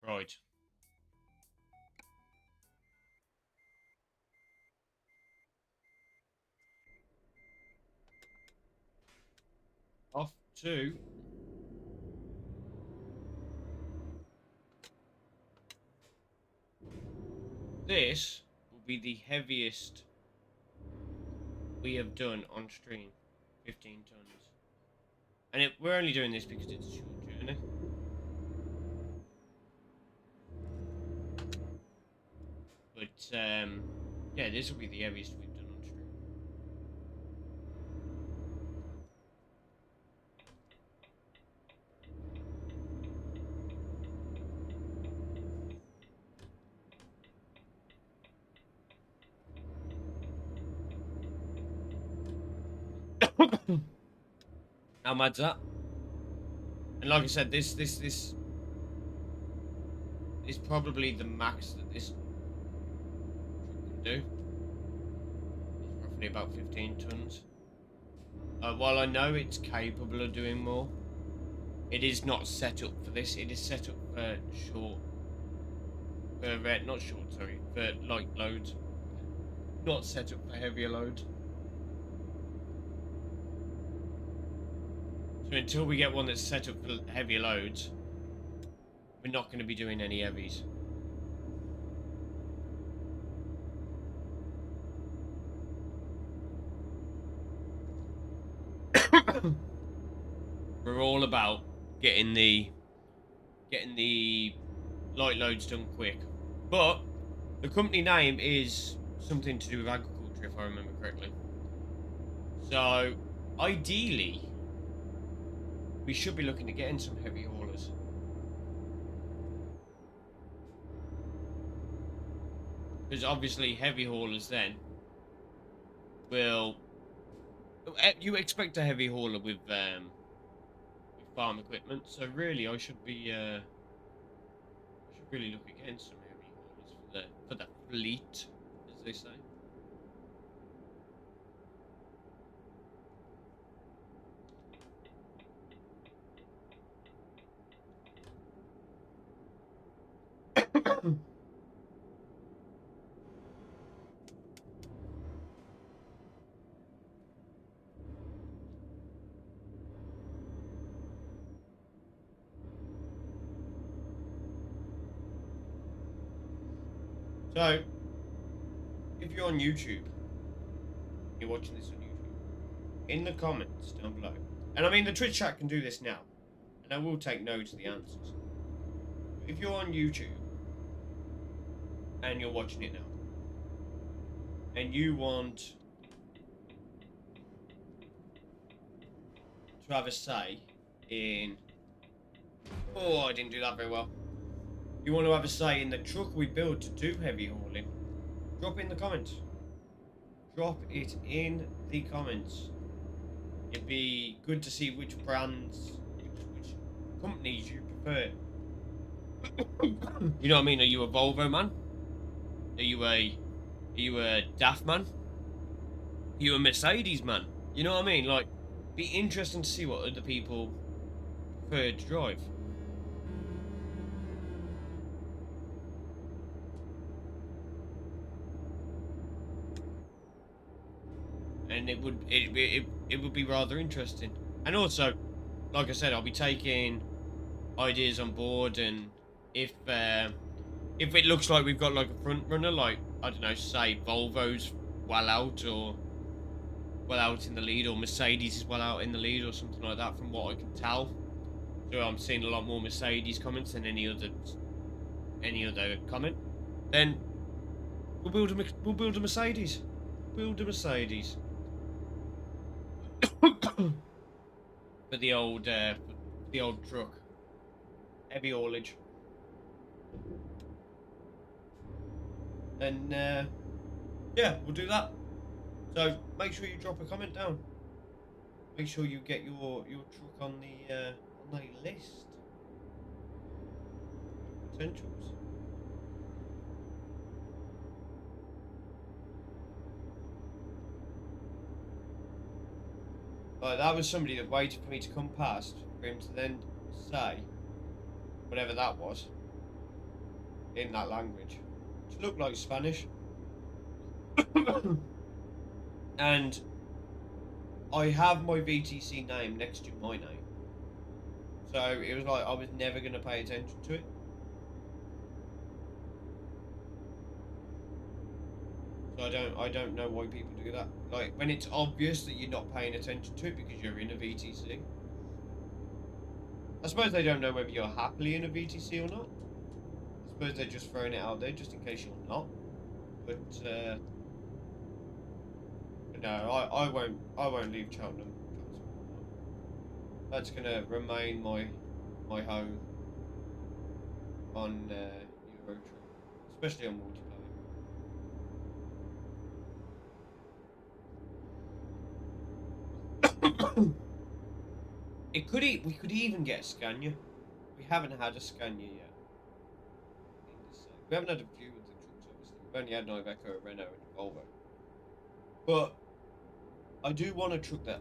Right. Off to this will be the heaviest we have done on stream. 15 tons. And we're only doing this because it's a short journey. But yeah, this will be the heaviest we've done on stream. How mad's that? And like I said, this is probably the max that this truck can do. It's roughly about 15 tons. While I know it's capable of doing more, it is not set up for this. It is set up for not short, sorry, for light loads. Not set up for heavier loads. So until we get one that's set up for heavier loads, we're not going to be doing any heavies. We're all about getting the light loads done quick. But the company name is something to do with agriculture, if I remember correctly. So ideally, we should be looking at getting some heavy haulers. Because obviously heavy haulers then will... You expect a heavy hauler with farm equipment, so really I should be really look at getting some heavy haulers for the fleet, as they say. So, if you're on YouTube, you're watching this on YouTube, in the comments down below, and I mean the Twitch chat can do this now, and I will take notes of the answers. If you're on YouTube and you're watching it now, and you want to have a say in... Oh, I didn't do that very well. You want to have a say in the truck we build to do heavy hauling, drop it in the comments. Drop it in the comments. It'd be good to see which brands, which companies you prefer. You know what I mean? Are you a Volvo man? Are you a DAF man? Are you a Mercedes man? You know what I mean? Like, be interesting to see what other people prefer to drive. And it would be rather interesting. And also, like I said, I'll be taking ideas on board, and if it looks like we've got like a front runner, like I don't know, say Volvo's well out in the lead, or Mercedes is well out in the lead, or something like that, from what I can tell. So I'm seeing a lot more Mercedes comments than any other comment. Then we'll build a Mercedes. Build a Mercedes. for the old truck, heavy haulage. And yeah, we'll do that. So make sure you drop a comment down. Make sure you get your truck on the list. Potentials. Like, that was somebody that waited for me to come past for him to then say whatever that was. in that language, which looked like Spanish. And I have my VTC name next to my name. So it was like I was never going to pay attention to it. So I don't know why people do that. Like when it's obvious that you're not paying attention to it because you're in a VTC. I suppose they don't know whether you're happily in a VTC or not. I suppose they're just throwing it out there just in case you're not. But no, I won't leave Cheltenham. That's gonna remain my home on Euro Truck, especially on multiplayer. We could even get a Scania. We haven't had a Scania yet. We haven't had a few of the trucks, obviously. We've only had an Iveco, a Renault, and a Volvo. But I do want a truck that,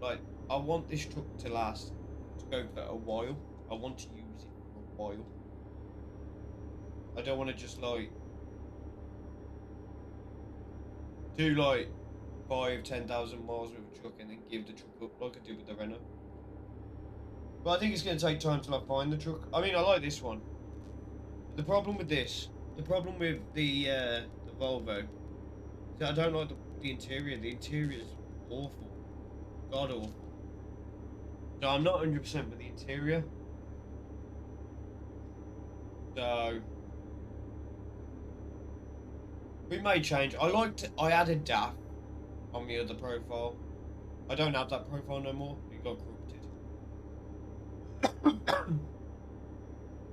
like, I want this truck to last, to go for a while. I want to use it for a while. I don't want to just, like, do, like, 5,000-10,000 miles with a truck and then give the truck up like I did with the Renault. But I think it's going to take time till I find the truck. I mean, I like this one. The problem with this, the problem with the Volvo, is I don't like the interior. The interior is awful. God awful. So I'm not 100% with the interior. So we may change. I added DAF on the other profile. I don't have that profile no more. It got corrupted.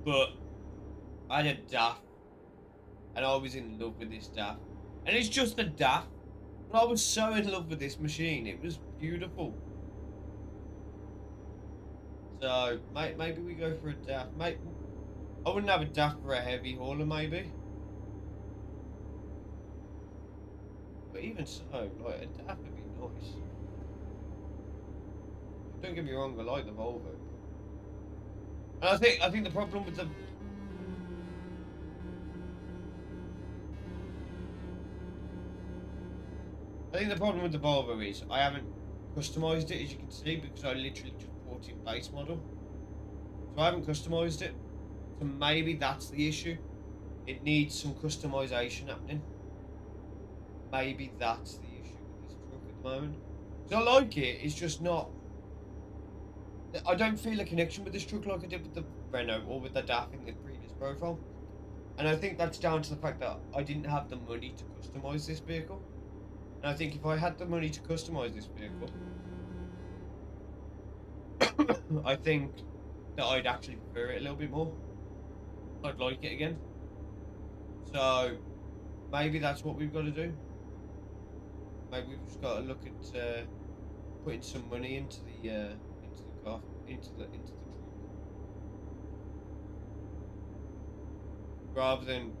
But I had a DAF, and I was in love with this DAF. And it's just a DAF, but I was so in love with this machine. It was beautiful. So maybe we go for a DAF. I wouldn't have a DAF for a heavy hauler, maybe. But even so, like a DAF would be nice. Don't get me wrong, I like the Volvo. And I think the problem with the Volvo is I haven't customized it, as you can see, because I literally just bought in base model. So I haven't customized it. So maybe that's the issue. It needs some customization happening. Maybe that's the issue with this truck at the moment. So I like it, it's just not... I don't feel a connection with this truck like I did with the Renault or with the DAF in the previous profile. And I think that's down to the fact that I didn't have the money to customize this vehicle. And I think if I had the money to customize this vehicle, I think that I'd actually prefer it a little bit more. I'd like it again. So maybe that's what we've got to do. Maybe we've just got to look at putting some money into the car, into the truck, rather than.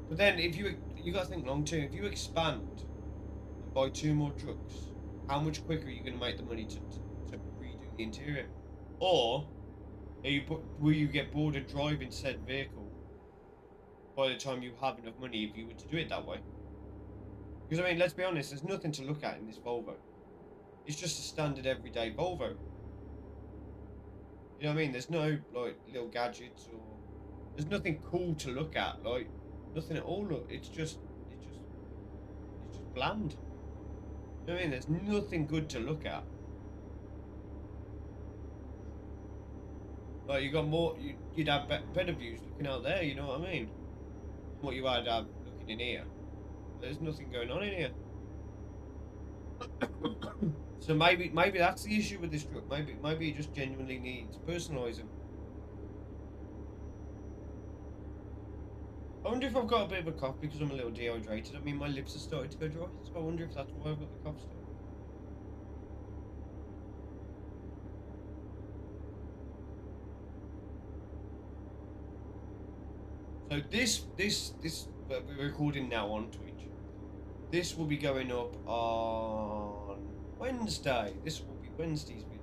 But then if you got to think long term. If you expand and buy 2 more trucks, how much quicker are you going to make the money to redo the interior? Or will you get bored of driving said vehicle by the time you have enough money if you were to do it that way? Because I mean, let's be honest, there's nothing to look at in this Volvo. It's just a standard everyday Volvo. You know what I mean? There's no like little gadgets or there's nothing cool to look at, like nothing at all. Look, it's just bland. You know what I mean? There's nothing good to look at. Like you got more, you'd have better views looking out there. You know what I mean? What you had have looking in here. There's nothing going on in here. So maybe that's the issue with this truck. Maybe it just genuinely needs personalising. I wonder if I've got a bit of a cough because I'm a little dehydrated. I mean, my lips are starting to go dry, so I wonder if that's why I've got the cough still. So this we're recording now on Twitch. This will be going up on Wednesday. This will be Wednesday's video.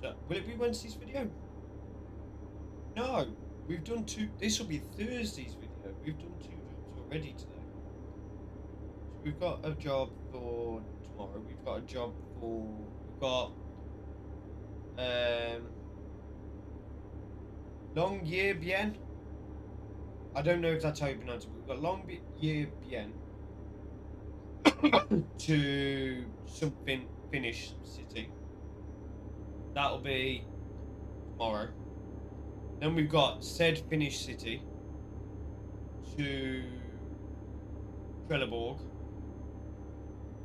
So will it be Wednesday's video? No. we've done two. This will be Thursday's video. We've done 2 jobs already today. So we've got a job for tomorrow. We've got a job for. We've got Long Year Bien. I don't know if that's how you pronounce it. But we've got Long Year Bien to something Finnish city. That'll be tomorrow. Then we've got said Finnish city to Trelleborg.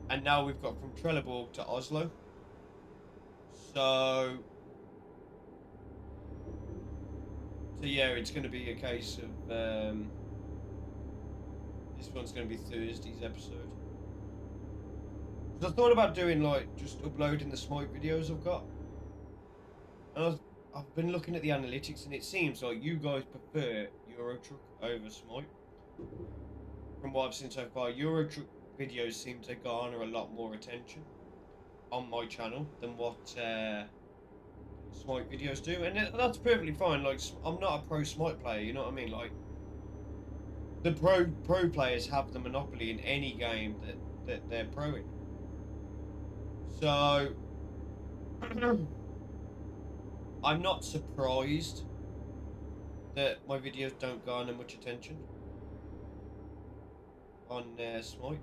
And now we've got from Trelleborg to Oslo. So yeah, it's going to be a case of this one's going to be Thursday's episode. Because I thought about doing like just uploading the Smite videos I've got. And I've been looking at the analytics and it seems like you guys prefer Euro Truck over Smite. From what I've seen so far, Euro Truck videos seem to garner a lot more attention on my channel than what Smite videos do, and that's perfectly fine. Like, I'm not a pro Smite player, you know what I mean? Like, the pro players have the monopoly in any game that they're pro in. So I'm not surprised that my videos don't garner much attention on Smite.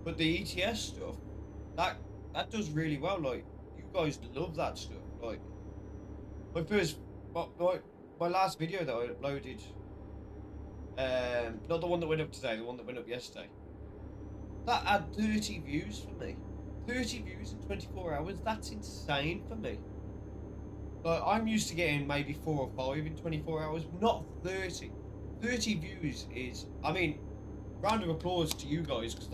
But the ETS stuff, that does really well. Like, you guys love that stuff. Like, my last video that I uploaded, not the one that went up today, the one that went up yesterday, that had 30 views for me. 30 views in 24 hours. That's insane for me. Like, I'm used to getting maybe 4 or 5 in 24 hours, not 30. 30 views is, I mean, round of applause to you guys, because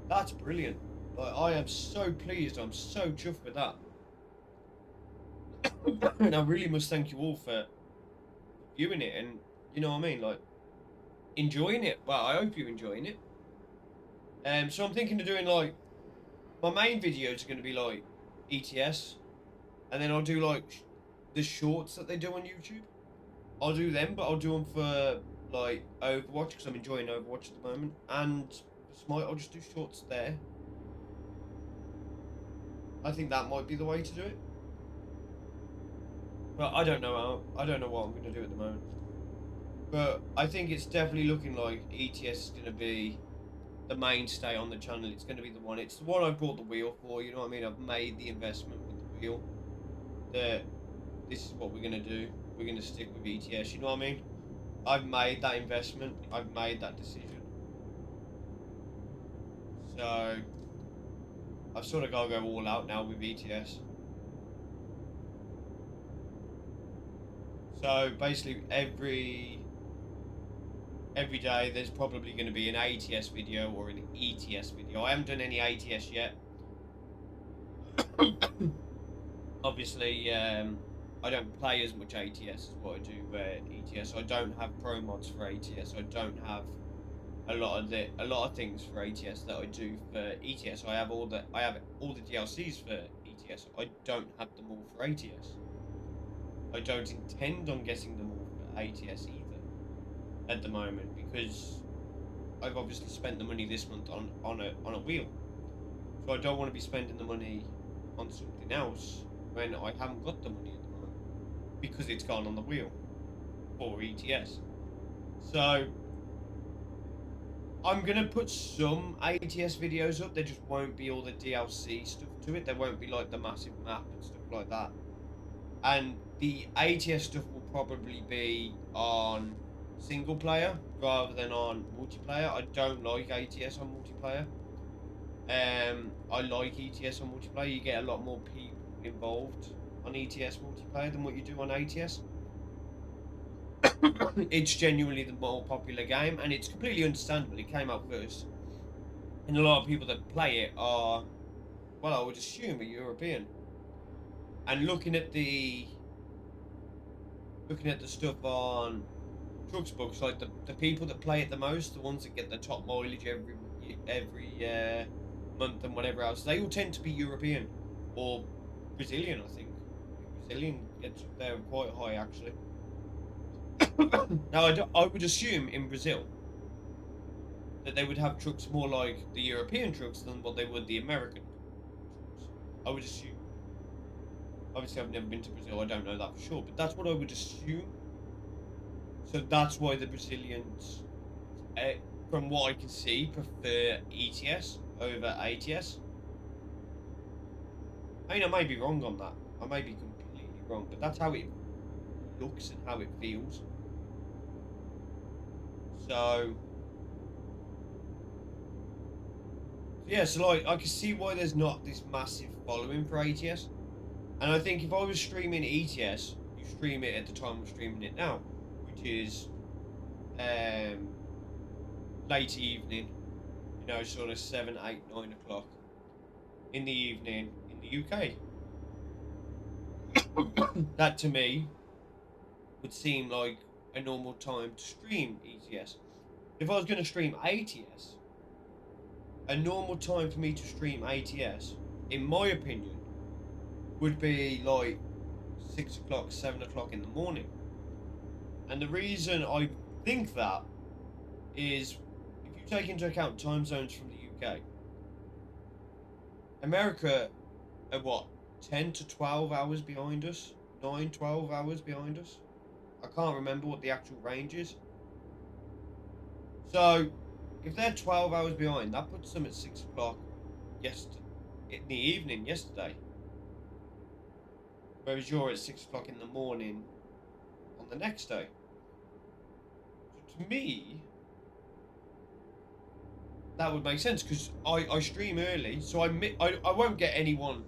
that's brilliant. Like, I am so pleased. I'm so chuffed with that. And I really must thank you all for viewing it and, you know what I mean, like, enjoying it. Well, I hope you're enjoying it. So I'm thinking of doing, like, my main videos are going to be, like, ETS. And then I'll do, like, the shorts that they do on YouTube. I'll do them, but I'll do them for, like, Overwatch, because I'm enjoying Overwatch at the moment. And for Smite, I'll just do shorts there. I think that might be the way to do it. But I don't know what I'm going to do at the moment. But I think it's definitely looking like ETS is going to be the mainstay on the channel. It's going to be the one. It's the one I bought the wheel for, you know what I mean? I've made the investment with the wheel. That this is what we're going to do. We're going to stick with ETS, you know what I mean? I've made that investment. I've made that decision. So I've sort of got to go all out now with ETS. So basically every day there's probably going to be an ATS video or an ETS video. I haven't done any ATS yet. Obviously, I don't play as much ATS as what I do ETS. I don't have pro mods for ATS. I don't have a lot of things for ATS that I do for ETS. I have all the DLCs for ETS. I don't have them all for ATS. I don't intend on getting them all for ATS either at the moment, because I've obviously spent the money this month on a wheel. So I don't want to be spending the money on something else when I haven't got the money at the moment, because it's gone on the wheel for ETS. So I'm gonna put some ATS videos up. There just won't be all the DLC stuff to it. There won't be like the massive map and stuff like that. And the ATS stuff will probably be on single player rather than on multiplayer. I don't like ATS on multiplayer. I like ETS on multiplayer. You get a lot more people involved on ETS multiplayer than what you do on ATS. It's genuinely the more popular game, and it's completely understandable. It came out first, and a lot of people that play it are, well, I would assume, are European. And looking at the stuff on Trucks Books, like the people that play it the most, the ones that get the top mileage every month and whatever else, they all tend to be European or Brazilian. I think Brazilian gets up there quite high actually. Now, I would assume in Brazil that they would have trucks more like the European trucks than what they would the American trucks. I would assume. Obviously, I've never been to Brazil. I don't know that for sure, but that's what I would assume. So that's why the Brazilians, from what I can see, prefer ETS over ATS. I mean, I may be wrong on that. I may be completely wrong, but that's how it looks and how it feels. So yeah, so like I can see why there's not this massive following for ATS. And I think if I was streaming ETS, you stream it at the time I'm streaming it now, which is um, late evening, you know, sort of 7, 8, 9 o'clock in the evening in the UK. That to me would seem like a normal time to stream ETS. If I was going to stream ATS, a normal time for me to stream ATS, in my opinion, would be like 6 o'clock, 7 o'clock in the morning. And the reason I think that is if you take into account time zones from the UK, America are what, 10 to 12 hours behind us? 9, 12 hours behind us? I can't remember what the actual range is. So, if they're 12 hours behind, that puts them at 6 o'clock in the evening yesterday. Whereas you're at 6 o'clock in the morning on the next day. So to me, that would make sense because I stream early, so I won't get anyone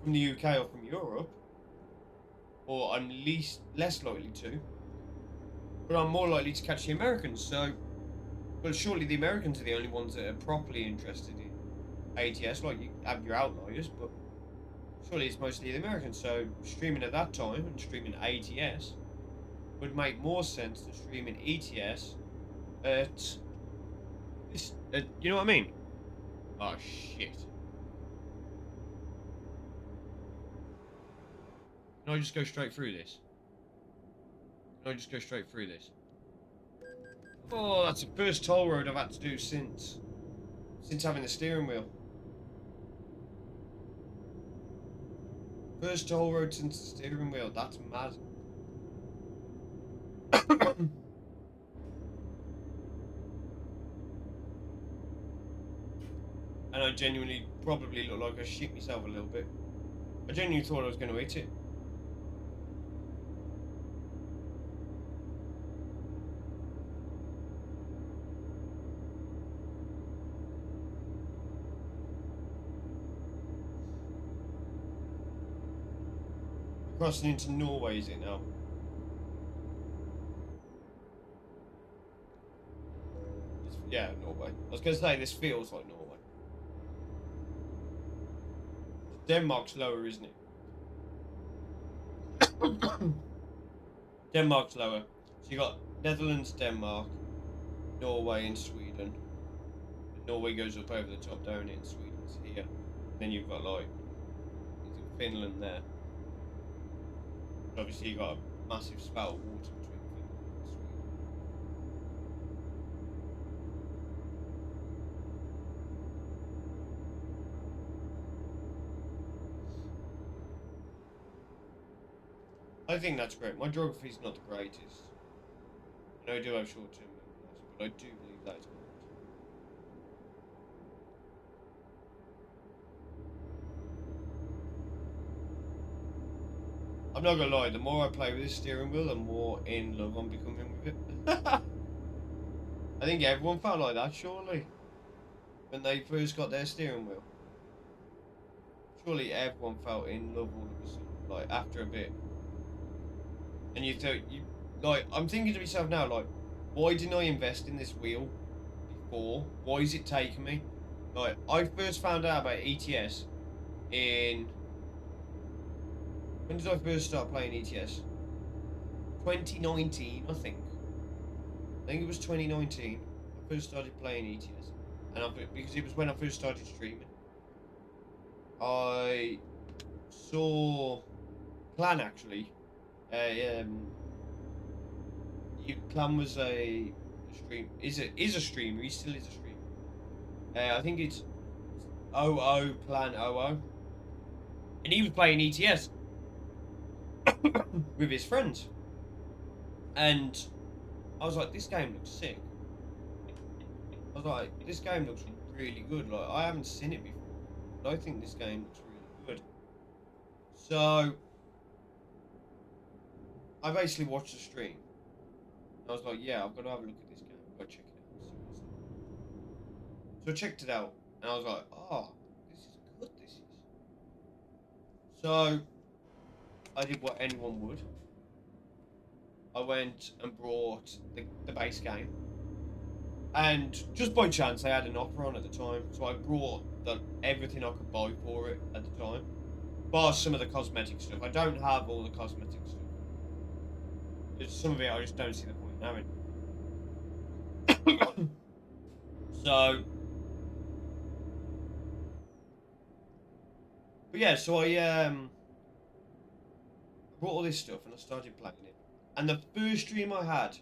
from the UK or from Europe, or I'm less likely to, but I'm more likely to catch the Americans. So, well, surely the Americans are the only ones that are properly interested in ATS. Like you have your outliers, but surely it's mostly the Americans. So streaming at that time and streaming ATS would make more sense than streaming ETS at this. You know what I mean? Oh shit! Can I just go straight through this? Can I just go straight through this? Oh, that's the first toll road I've had to do since having the steering wheel. First toll road since the steering wheel. That's mad. And I genuinely probably look like I shit myself a little bit. I genuinely thought I was going to hit it. Crossing into Norway, is it now? Yeah, Norway. I was going to say, this feels like Norway. Denmark's lower, isn't it? Denmark's lower. So you got Netherlands, Denmark, Norway, and Sweden. And Norway goes up over the top, don't it? And Sweden's here. And then you've got like Finland there. But obviously you've got a massive spout of water between Finland and Sweden. I think that's great. My geography's not the greatest. And I do have short-term memory loss, but I do believe that is correct. I'm not gonna lie, the more I play with this steering wheel, the more in love I'm becoming with it. I think everyone felt like that, surely, when they first got their steering wheel. Surely everyone felt in love all of a sudden, like, after a bit. And I'm thinking to myself now, like, why didn't I invest in this wheel before? Why is it taking me? Like, I first found out about ETS in... When did I first start playing ETS? 2019, I think. I think it was 2019. I first started playing ETS. Because it was when I first started streaming. I saw Clan actually. Clan was a stream. Is a streamer. He still is a streamer. I think it's OO Plan OO, and he was playing ETS with his friends, and I was like, this game looks sick. I was like, this game looks really good. Like, I haven't seen it before, but I think this game looks really good. So I basically watched the stream. I was like, yeah, I've got to have a look at this game. I've got to check it out. So I checked it out, and I was like, oh, this is good, this is. So I did what anyone would. I went and brought the base game. And just by chance, they had an offer on at the time. So I brought everything I could buy for it at the time. Bar some of the cosmetic stuff. I don't have all the cosmetic stuff. There's some of it I just don't see the point in having. So... But yeah, so I brought all this stuff and I started playing it. And the first stream I had,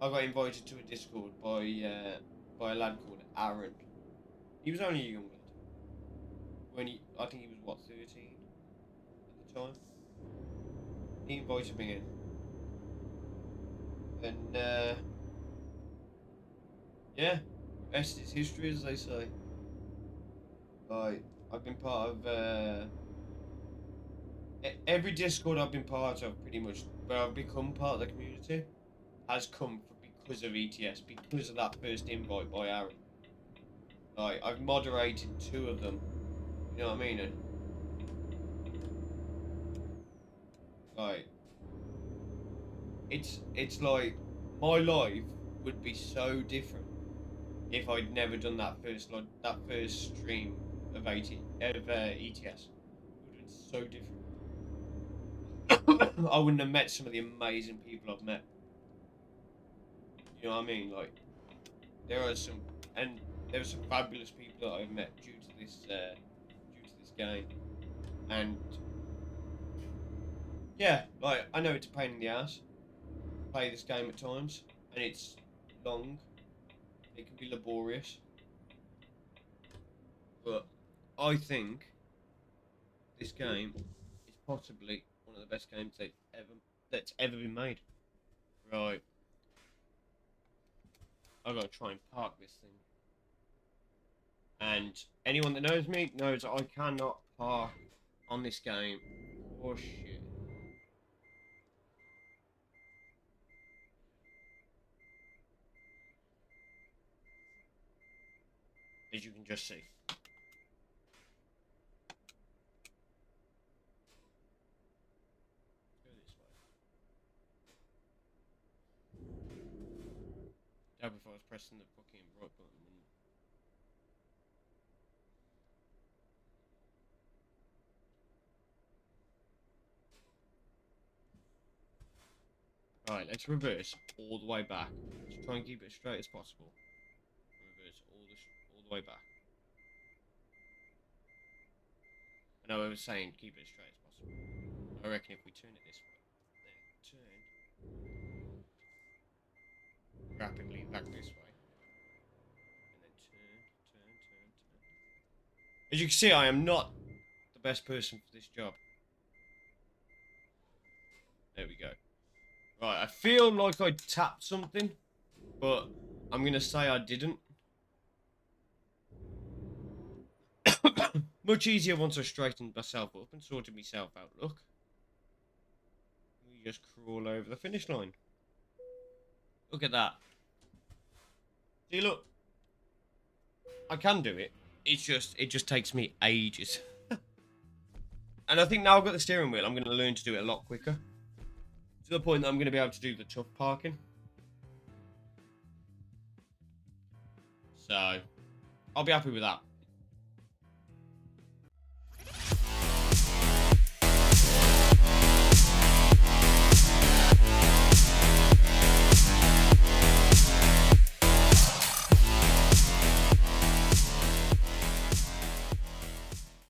I got invited to a Discord by a lad called Aaron. He was only a young lad. I think he was what, 13 at the time. He invited me in, and yeah, rest is history, as they say. Like, I've been part of every Discord I've been part of, pretty much, where I've become part of the community, has come because of ETS, because of that first invite by Aaron. Like, I've moderated 2 of them, you know what I mean? And, like, it's like, my life would be so different if I'd never done that first stream of ETS. It would have been so different. I wouldn't have met some of the amazing people I've met. You know what I mean? Like, there are some fabulous people that I've met due to this game, and yeah, like, I know it's a pain in the ass to play this game at times, and it's long. It can be laborious, but I think this game is possibly one of the best games that's ever been made. Right. I've got to try and park this thing. And anyone that knows me knows I cannot park on this game. Oh shit. As you can just see. Go this way. That before I was pressing the fucking right button. Right, let's reverse all the way back. Let's try and keep it as straight as possible. Reverse all the way back. I know I was saying keep it as straight as possible. I reckon if we turn it this way, then turn rapidly back this way, and then turn. As you can see, I am not the best person for this job. There we go. Right, I feel like I tapped something, but I'm going to say I didn't. Much easier once I straightened myself up and sorted myself out. Look. We just crawl over the finish line. Look at that. See, look. I can do it. It just takes me ages. And I think now I've got the steering wheel, I'm going to learn to do it a lot quicker. To the point that I'm going to be able to do the tough parking. So, I'll be happy with that.